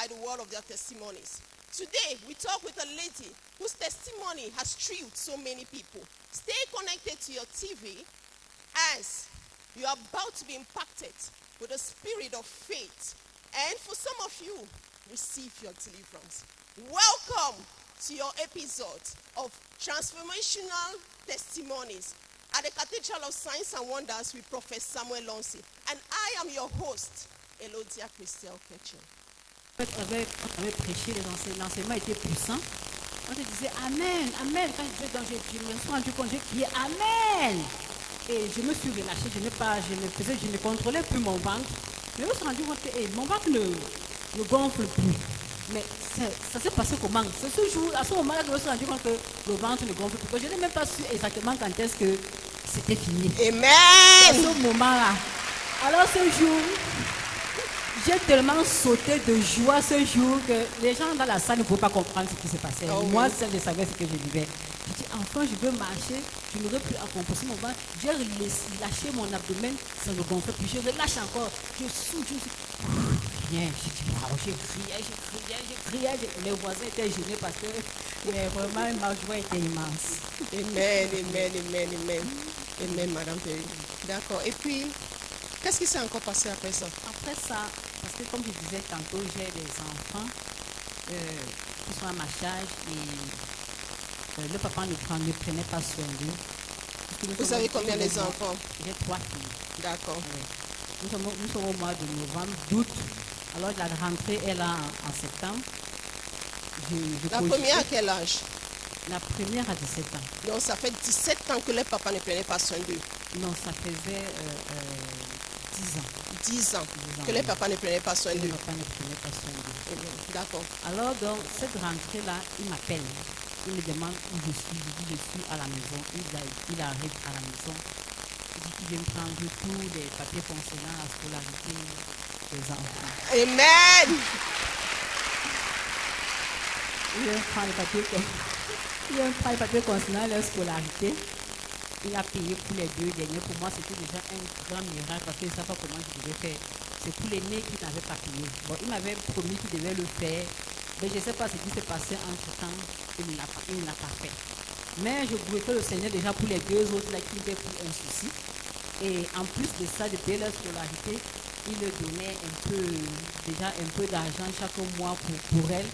by the word of their testimonies. Today, we talk with a lady whose testimony has thrilled so many people. Stay connected to your TV as you are about to be impacted with the spirit of faith. And for some of you, receive your deliverance. Welcome to your episode of Transformational Testimonies at the Cathedral of Signs and Wonders with Prophet Samuel Lonsi. And I am your host, Elodia Christelle Ketchum. On avait prêché, l'enseignement était puissant. On se disait Amen, Amen. Quand je me suis rendu compte, j'ai crié Amen. Et je me suis relâché, je ne contrôlais plus mon ventre. Mais je me suis rendu compte que mon ventre ne gonfle plus. Mais ça s'est passé comment? C'est ce jour, à ce moment-là, que je me suis rendu compte que le ventre ne gonfle plus. Je n'ai même pas su exactement quand est-ce que c'était fini. Amen. À ce moment-là. Alors ce jour, j'ai tellement sauté de joie ce jour que les gens dans la salle ne pouvaient pas comprendre ce qui se passait. Oh, moi, oui. seul, je savais ce que je vivais. Je dis, enfin, je veux marcher. Je n'aurais plus à composer mon ventre. J'ai lâché mon abdomen, ça ne gonfle plus. Je relâche encore. Je soude, rien. Je dis, waouh, j'ai crié. Les voisins étaient gênés parce que mais vraiment, ma joie était immense. Amen, Madame Perry. D'accord. Et puis, qu'est-ce qui s'est encore passé après ça? Après ça, parce que comme je disais tantôt, j'ai des enfants qui sont à ma charge et le papa ne prenait pas soin d'eux. Vous avez combien les enfants? J'ai 3 filles. D'accord. Oui. Nous sommes au mois de novembre, d'août. Alors la rentrée est là en septembre. La première à quel âge? La première à 17 ans. Donc ça fait 17 ans que les papas ne prenaient pas soin d'eux. Non, ça faisait 10 ans. 10 ans que les papas ne prenaient pas soin Le d'eux. papa ne prenait pas soin d'eux. D'accord. Alors, donc, cette rentrée-là, il m'appelle. Il me demande où je suis. Je dis, je suis à la maison. Il arrive à la maison. Il dit qu'il vient me prendre tous les papiers concernant la scolarité des enfants. Amen. Il vient me prendre les papiers concernant leur scolarité. Il a payé pour les 2 derniers. Pour moi, c'était déjà un grand miracle parce que je ne savais pas comment je devais faire. C'est pour l'aîné qui n'avait pas payé. Bon, il m'avait promis qu'il devait le faire. Mais je ne sais pas ce qui s'est passé entre-temps. Il ne l'a pas fait. Mais je glorifie le Seigneur déjà pour les 2 autres là qui étaient pour un souci. Et en plus de ça, de payer leur scolarité, il leur donnait déjà un peu d'argent chaque mois pour elle.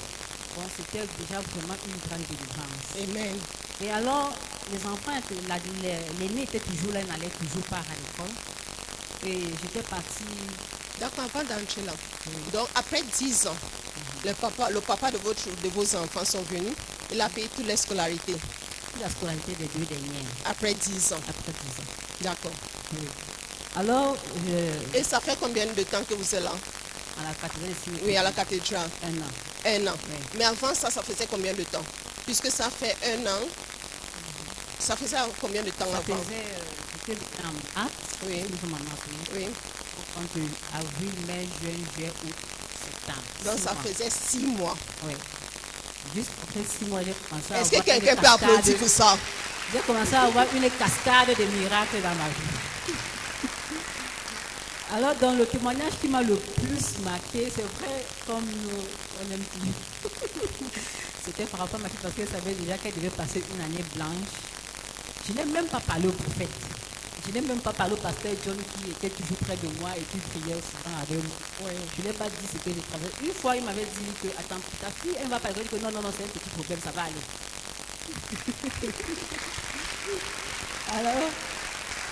Bon, c'était déjà vraiment une grande délivrance. Amen. Et alors, les enfants, l'aîné était toujours là, il n'allait toujours pas à l'école. Et j'étais partie. D'accord, avant d'entrer là. Donc après 10 ans, le papa de vos enfants sont venus. Il a payé toutes les scolarités. Toute la scolarité des 2 dernières. Après 10 ans. Après 10 ans. D'accord. Oui. Alors, Et ça fait combien de temps que vous êtes là? à la cathédrale ici. Oui, à la cathédrale. 1 an. 1 an. Oui. Mais avant ça, ça faisait combien de temps? Puisque ça fait 1 an. Ça faisait combien de temps Ça avant? c'était en mars. Oui. Nous sommes en mars, oui. Oui. Entre avril, mai, juin, juillet, août, septembre. Donc 6 ça mois. faisait 6 mois. Oui. Juste après 6 mois, j'ai commencé à Est-ce que avoir quelqu'un une peut cascade. applaudir pour ça? J'ai commencé à avoir une cascade de miracles dans ma vie. Alors, dans le témoignage qui m'a le plus marqué, c'est vrai, comme on aime dire, c'était par rapport à ma fille parce qu'elle savait déjà qu'elle devait passer une année blanche. Je n'ai même pas parlé au prophète. Je n'ai même pas parlé au pasteur John qui était toujours près de moi et qui priait souvent avec moi. Je n'ai pas dit ce que je travaillais. Une fois, il m'avait dit que, attends, ta fille, elle ne va pas dire que non, c'est un petit problème, ça va aller. Alors,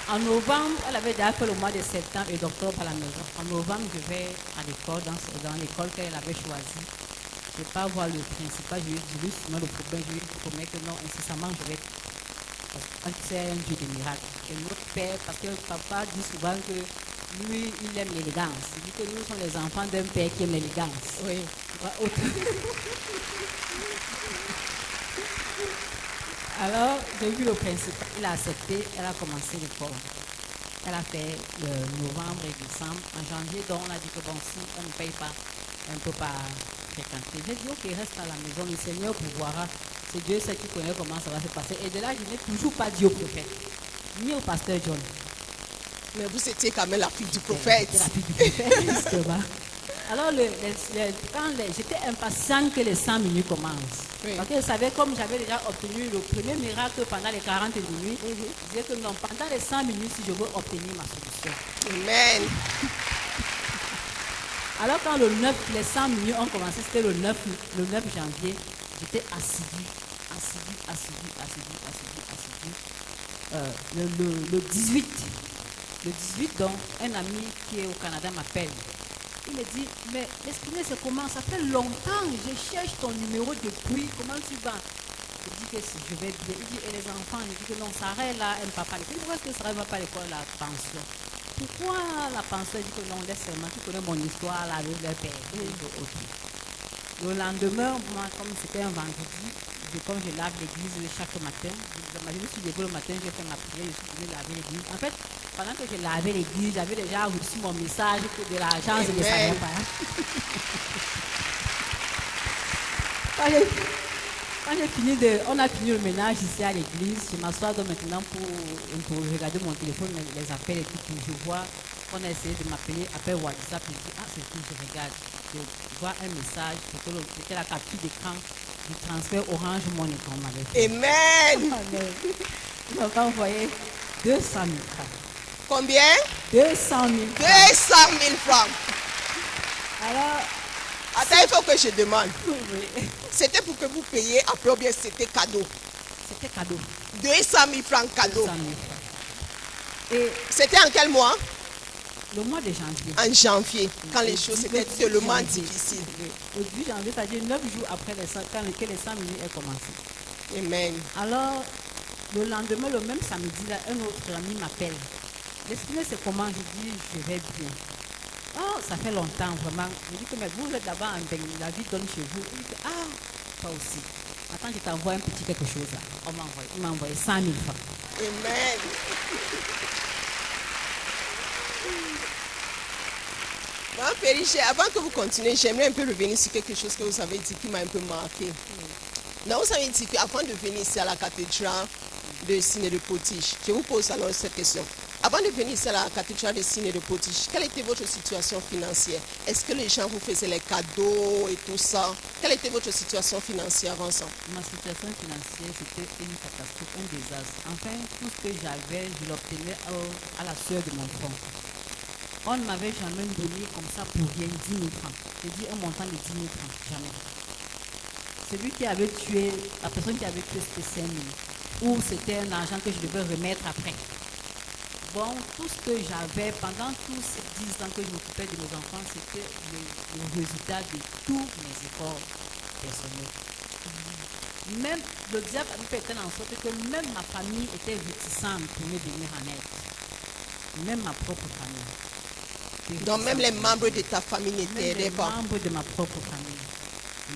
en novembre, elle avait déjà fait le mois de septembre et d'octobre à la maison. En novembre, je vais à l'école, dans l'école qu'elle avait choisie. Je ne vais pas voir le principal, je lui dis sinon le problème, je lui promets que non, incessamment, je vais. Parce que c'est un Dieu de miracle. Et notre père, parce que papa dit souvent que lui, il aime l'élégance. Il dit que nous sommes les enfants d'un père qui aime l'élégance. Oui. Alors, j'ai vu le principal, il a accepté, elle a commencé l'école. Elle a fait le novembre et décembre. En janvier, donc, on a dit que bon, si on ne paye pas, on ne peut pas fréquenter. J'ai dit, ok, reste à la maison, le Seigneur pourvoira. C'est Dieu seul qui connaît comment ça va se passer. Et de là, je n'ai toujours pas dit au prophète, ni au pasteur John. Mais vous étiez quand même la fille du prophète. J'étais la fille du prophète, justement. Alors, j'étais impatiente que les 100 minutes commencent. Oui. Parce que je savais, comme j'avais déjà obtenu le premier miracle pendant les 40 minutes, je disais que non, pendant les 100 minutes, si je veux obtenir ma solution. Amen. Alors, quand les 100 minutes ont commencé, c'était le 9 janvier, j'étais assidue. Le 18, donc, un ami qui est au Canada m'appelle. Il me dit, mais l'esprit, c'est comment? Ça fait longtemps, je cherche ton numéro depuis, comment tu vas? Je dis que si je vais bien. Il dit, et les enfants? Il dit que non, Sarah est là, elle ne va pas à l'école. Pourquoi est-ce que Sarah ne va pas à l'école, la pension? Pourquoi la pension? Il dit que non, laisse seulement, tu connais mon histoire là avec leur père. Je dis, ok. Le lendemain, moi, comme c'était un vendredi, comme je lave l'église chaque matin, je me suis levée le matin, j'ai fait ma prière, je suis venue laver l'église. En fait, pendant que je lavais l'église, j'avais déjà reçu mon message de l'agence de savais pas. On a fini le ménage ici à l'église, je m'assois donc maintenant pour regarder mon téléphone, les appels et tout, puis je vois qu'on a essayé de m'appeler, appel WhatsApp, je dis, ah c'est tout, je regarde, je vois un message, c'était la capture d'écran du transfert Orange Money qu'on m'avait fait. Amen. Il m'a envoyé 200 000 francs. Combien? 200 000 francs. 200 000 francs. Alors, attends, il faut que je demande. oui, C'était pour que vous payiez après ou bien c'était cadeau? c'était cadeau. 200 000 francs cadeau. 200 000 francs. Et C'était en quel mois? le mois de janvier. En janvier, quand les Le choses 10 étaient tellement difficiles. Le 10 janvier, c'est-à-dire 9 jours après les 100 minutes aient commencé. Amen. Alors, le lendemain, le même samedi, là, un autre ami m'appelle. L'esprit, c'est comment? Je dis, je vais bien. Oh, ça fait longtemps, vraiment. Je dis que mais vous êtes d'abord en Bénin, la vie donne chez vous. Il dit, ah, toi aussi. Attends, je t'envoie un petit quelque chose là. Il m'a envoyé 100 000 francs. Amen. Bon, Périché, avant que vous continuez, j'aimerais un peu revenir sur quelque chose que vous avez dit qui m'a un peu marqué. Non, vous avez dit qu'avant de venir ici à la cathédrale de Signe de Potiche, je vous pose alors cette question. Avant de venir ici à la cathédrale de Signe de Potiche, quelle était votre situation financière? Est-ce que les gens vous faisaient les cadeaux et tout ça? Quelle était votre situation financière avant ça? Ma situation financière, c'était une catastrophe, un désastre. Enfin, tout ce que j'avais, je l'obtenais à la sueur de mon front. On ne m'avait jamais donné comme ça pour rien 10 000 francs. J'ai dit un montant de 10 000 francs, jamais. Celui qui avait tué, la personne qui avait tué, c'était 5 000. Ou c'était un argent que je devais remettre après. Bon, tout ce que j'avais pendant tous ces 10 ans que je m'occupais de mes enfants, c'était le résultat de tous mes efforts personnels. Même le diable a fait en sorte que même ma famille était réticente pour me venir en aide. Même ma propre famille. Donc même les membres de ta famille n'étaient pas. Les membres de ma propre famille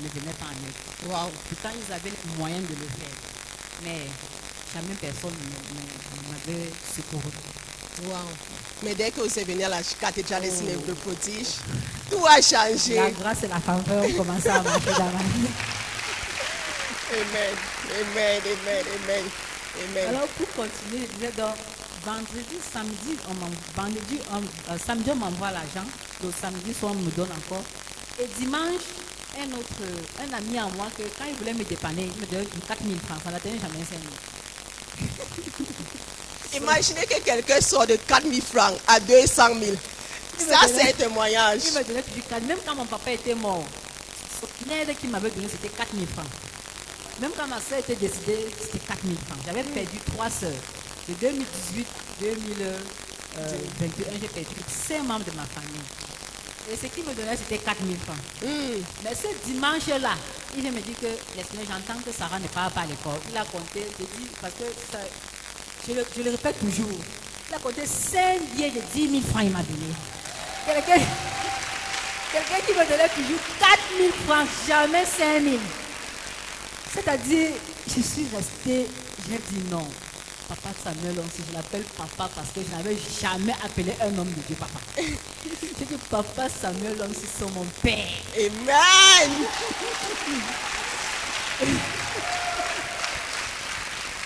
ne venaient pas en aide. Wow. Pourtant, ils avaient les moyens de le faire. Mais jamais personne ne m'avait secouru. Wow. Mais dès que vous êtes venu à la cathédrale de Signe de Potiche, tout a changé. La grâce et la faveur ont commencé à marcher dans ma vie. Amen. Amen. Amen. Amen. Amen. Alors pour continuer, je disais donc, vendredi, samedi, samedi on m'envoie l'argent. Le samedi soir on me donne encore. Et dimanche, un ami à moi, que quand il voulait me dépanner, il me donnait 4 000 francs. Ça n'a tenu jamais 5 000. Imaginez que quelqu'un sort de 4 000 francs à 200 000. Ça, c'est un témoignage. Il me donnait du 4 000. Même quand mon papa était mort, l'aide qu'il m'avait donné, c'était 4 000 francs. Même quand ma soeur était décédée, c'était 4 000 francs. J'avais perdu 3 soeurs. De 2018 à 2021, j'ai perdu 5 membres de ma famille. Et ce qu'il me donnait, c'était 4 000 francs. Mais ce dimanche-là, il vient me dire que j'entends que Sarah ne part pas à l'école. Il a compté, parce que je le répète toujours, il a compté 5 billets de 10 000 francs, il m'a donné. Quelqu'un qui me donnait toujours 4 000 francs, jamais 5 000. C'est-à-dire, je suis restée, j'ai dit non. Papa Samuel, si je l'appelle papa parce que je n'avais jamais appelé un homme de Dieu papa. J'ai dit papa Samuel, c'est mon père. Amen.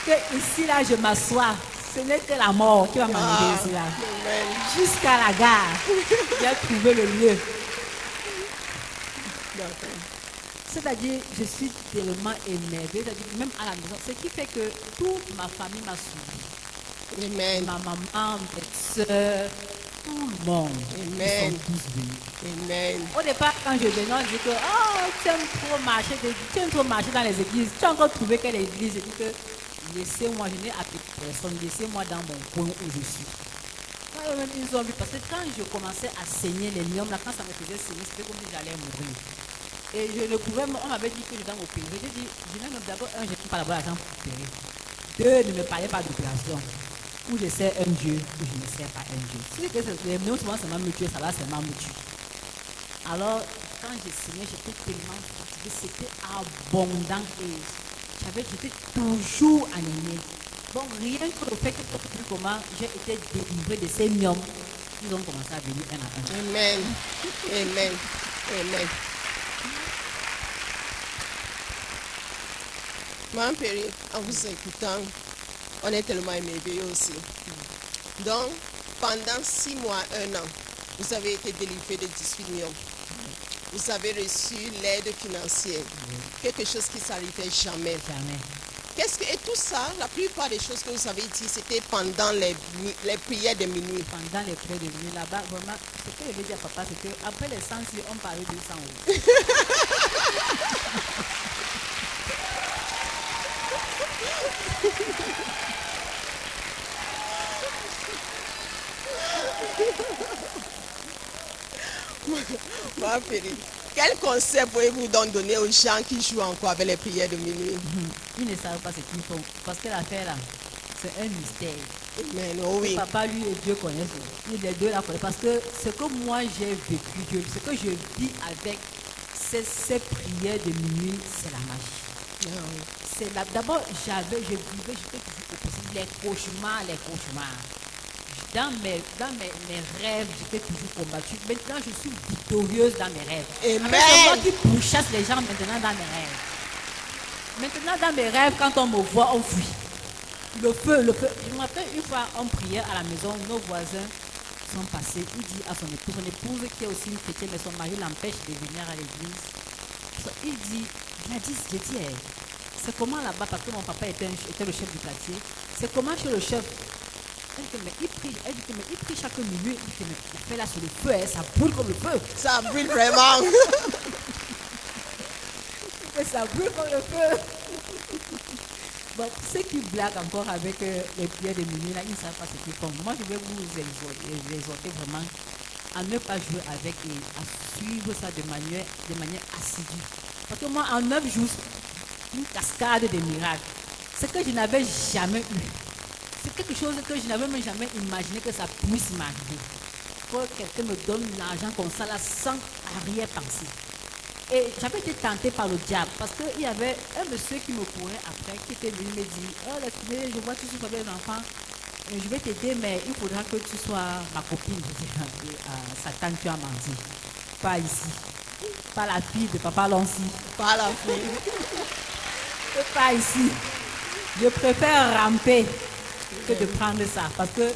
Que ici là je m'assois, ce n'est que la mort qui va m'amener ici là. Amen. Jusqu'à la gare, j'ai trouvé le lieu. D'accord. C'est-à-dire, je suis tellement énervée, c'est-à-dire même à la maison, ce qui fait que toute ma famille m'a suivi. Amen. Ma maman, mes soeurs, tout le monde. Amen. Ils sont tous venus. Amen. Au départ, quand je venais, on dit que tu aimes trop marcher dans les églises. Tu as encore trouvé quelle église? Je dis que laissez-moi, je n'ai appelé personne, laissez-moi dans mon coin où je suis. Ils ont vu, parce que quand je commençais à saigner les lions, là, quand ça me faisait saigner, c'était comme si j'allais mourir. Et je ne pouvais, on m'avait dit que je dois m'opérer. J'ai dit, je n'aime d'abord, je n'ai pas d'abord l'argent pour opérer. Deux, ne me parlez pas d'opération. Ou je sais un Dieu, ou je ne sais pas un Dieu. Si les lions souvent seulement me tuer, ça va seulement me tuer. Alors, quand j'ai saignais, j'étais tellement fatiguée, c'était abondant et j'étais toujours anémie. Bon, rien que le fait que tu as vu comment j'ai été délivrée de ces myomes, ils ont commencé à venir un à un. Amen. Amen. Amen. Mme Perry, en vous écoutant, on est tellement émerveillés aussi. Donc, pendant 6 mois, 1 an, vous avez été délivré de 18 millions. Vous avez reçu l'aide financière. Quelque chose qui ne s'arrivait jamais. Jamais. Et tout ça, la plupart des choses que vous avez dit, c'était pendant les prières de minuit. Pendant les prières de minuit, là-bas, vraiment, ce que je veux dire à papa, c'est qu'après les 100 sur, on parlait de 100 euros. Ma Péri, quel conseil pouvez-vous donc donner aux gens qui jouent encore avec les prières de minuit? Ils ne savent pas ce qu'ils font. Parce que l'affaire là, c'est un mystère. Amen. Oh oui. Papa, lui et Dieu connaissent. Les deux là connaissent. Parce que ce que moi j'ai vécu, ce que je vis avec ces prières de minuit, c'est la magie. Ah oui. D'abord, j'étais toujours opposé. Les cauchemars. Dans mes rêves, j'étais toujours combattue. Maintenant, je suis victorieuse dans mes rêves. Amen. C'est moi qui pourchasse les gens maintenant dans mes rêves. Maintenant, dans mes rêves, quand on me voit, on fuit. Le feu. Je me rappelle une fois, on priait à la maison, nos voisins sont passés. Il dit à son épouse qui est aussi une chrétienne, mais son mari l'empêche de venir à l'église. Il dit, Gladys, j'ai dit, c'est comment là-bas, parce que mon papa était le chef du quartier, c'est comment chez le chef? Elle dit, mais il prie chaque minute. Il dit, mais il fait là sur le feu, ça brûle comme le feu. Ça brûle vraiment. Ça brûle comme le feu. Bon, ceux qui blaguent encore avec les prières de minuit, là, ils ne savent pas ce qu'ils font. Moi, je vais vous exhorter vraiment à ne pas jouer avec et à suivre ça de manière assidue. Parce que moi, en 9 jours, une cascade de miracles. Ce que je n'avais jamais eu. C'est quelque chose que je n'avais même jamais imaginé que ça puisse m'arriver. Que quelqu'un me donne l'argent comme ça, là, sans arrière-pensée. Et j'avais été tentée par le diable parce qu'il y avait un monsieur qui me courait après, qui était venu me dire, oh, je vois que tu souffres avec les enfants, je vais t'aider, mais il faudra que tu sois ma copine. Je dis, Satan, tu as menti. Pas ici. Pas la fille de papa Lancy. Pas la fille. Pas ici. Je préfère ramper que de prendre ça. Parce que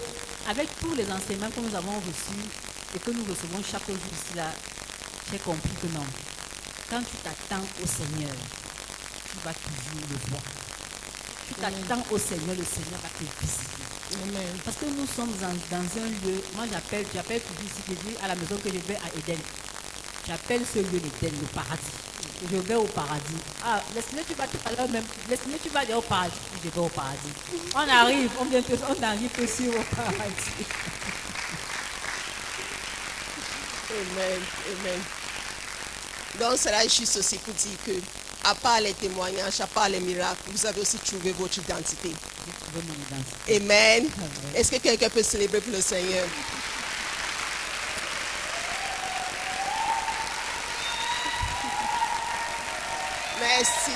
avec tous les enseignements que nous avons reçus et que nous recevons chaque jour ici, là, j'ai compris que non. Quand tu t'attends au Seigneur, tu vas toujours le voir. Tu t'attends au Seigneur, le Seigneur va te visiter. Amen. Parce que nous sommes dans un lieu, moi j'appelle toujours ici, je dis à la maison que je vais à Éden. J'appelle ce lieu l'Éden, le paradis. Je vais au paradis. Ah, laisse-moi, tu vas tout à l'heure même. Laisse-moi, tu vas aller au paradis. Je vais au paradis. On arrive aussi au paradis. Amen. Amen. Donc, cela est juste aussi pour dire que, à part les témoignages, à part les miracles, vous avez aussi trouvé votre identité. Amen. Est-ce que quelqu'un peut célébrer pour le Seigneur? Merci.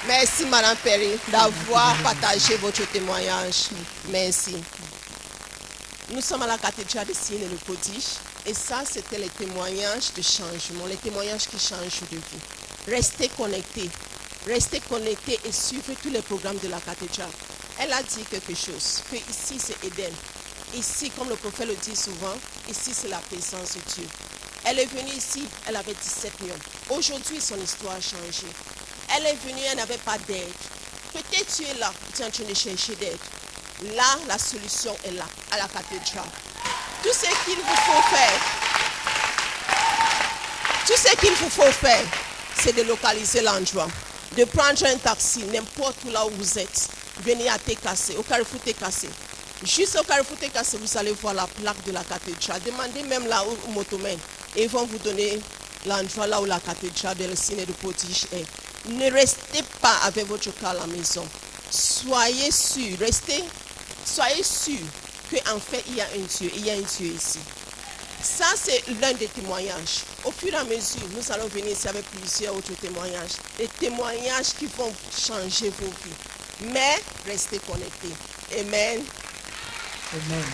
Merci, Madame Perry, d'avoir partagé votre témoignage. Merci. Nous sommes à la cathédrale de Signes et le prodige. Et ça, c'était les témoignages de changement, les témoignages qui changent de vie. Restez connectés. Restez connectés et suivez tous les programmes de la cathédrale. Elle a dit quelque chose, que ici c'est Éden. Ici, comme le prophète le dit souvent, ici c'est la présence de Dieu. Elle est venue ici, elle avait 17 millions. Aujourd'hui, son histoire a changé. Elle est venue, elle n'avait pas d'aide. Peut-être tu es là, tu es en train de chercher d'aide. Là, la solution est là, à la cathédrale. Tout ce qu'il vous faut faire, c'est de localiser l'endroit, de prendre un taxi, n'importe où là où vous êtes. Venez à TKC, au Carrefour TKC. Juste au Carrefour TKC, vous allez voir la plaque de la cathédrale. Demandez même là aux motomènes et ils vont vous donner l'endroit là où la cathédrale d'Elsine de Potiche est. Ne restez pas avec votre car à la maison. Soyez sûr, soyez sûr qu'en fait il y a un Dieu ici. Ça, c'est l'un des témoignages. Au fur et à mesure, nous allons venir ici avec plusieurs autres témoignages. Des témoignages qui vont changer vos vies. Mais restez connectés. Amen. Amen.